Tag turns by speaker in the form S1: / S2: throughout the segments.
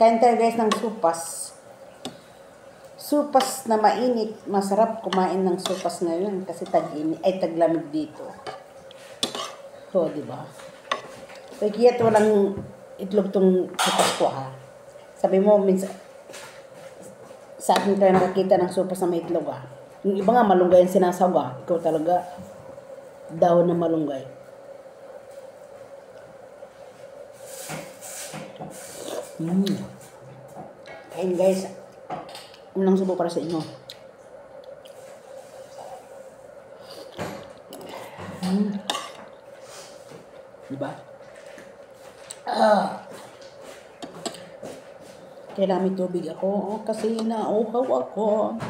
S1: Kain tayo guys ng supas. Supas na mainit. Masarap kumain ng supas ngayon kasi taglamig dito. So, di ba? Pagkiyat walang itlog tong supas ko ha. Sabi mo, minsan, sa akin tayo nakakita ng supas na may itlog ha. Yung iba nga malunggay ang sinasaw ha. Ikaw talaga dahon na malunggay. Kain guys. Unang subo para sa inyo. Diba? Kailangan may tubig ako kasi nauhaw ako.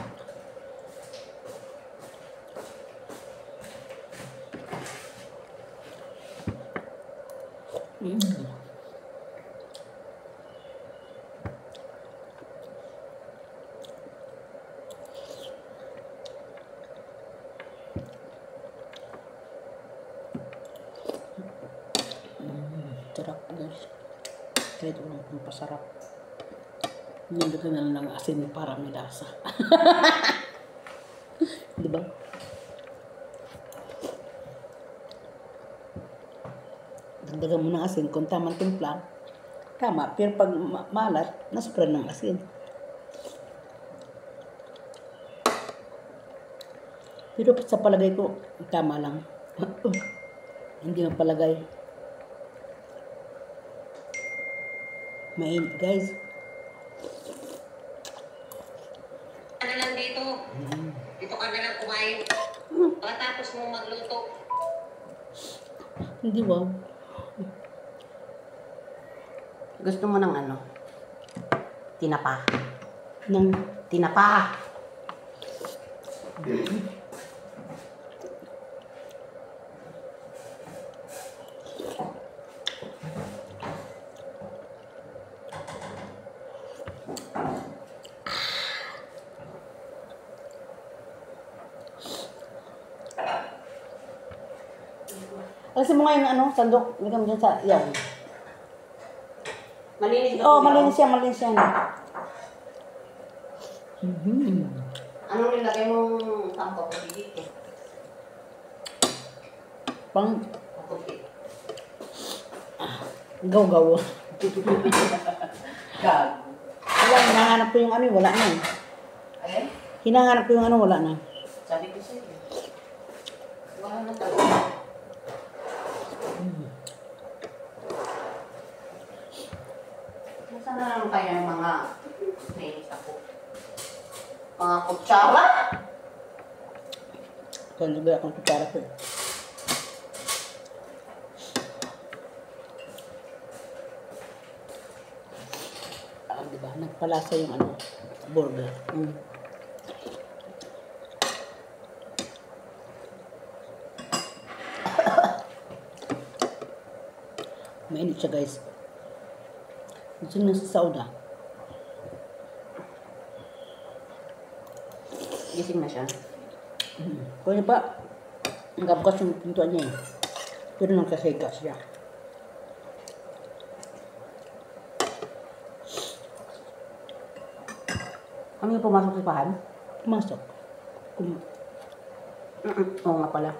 S1: Sarap guys. Kahit walang pampasarap. Nilagyan na lang ng asin para may lasa. Diba? Dagdagan mo ng asin kung tamang timpla. Tama. Pero pag malat, nasubran ng asin. Pero sa palagay ko, tama lang. Hindi na palagay. Mainit guys.
S2: Ano lang dito? Dito ka na lang kumain. Pagkatapos mo magluto.
S1: Hindi ba?
S2: Gusto mo ng ano? Tinapa.
S1: Nang
S2: Tinapa.
S1: Kasi mo ngayon ano, sandok, lagyan mo dyan sa iyaw.
S2: Malinis ba?
S1: Oo, malinis yan, malinis yan.
S2: Anong nilagay mong tampo ko dito?
S1: Pang
S2: Puti.
S1: gaw-gaw.
S2: Gag.
S1: Wala, hinahanap ko yung ano, wala na.
S2: Ayun?
S1: Hinahanap ko yung ano, wala na.
S2: Sabi ko sa'yo. Wala na talaga. Nasaan na lang kaya yung mga nainis ako? Mga kutsara?
S1: Kaya nagaya akong kutsara ko. Diba? Nagpalasa yung ano, burger. Mainit siya guys. Gusto nyo sa sauda.
S2: Gising na siya.
S1: Kaya pa, nagkabukas yung pintuan niya eh. Pero nagkasiga siya.
S2: Ano yung pumasok sa pahan?
S1: Pumasok.
S2: Oo nga pala.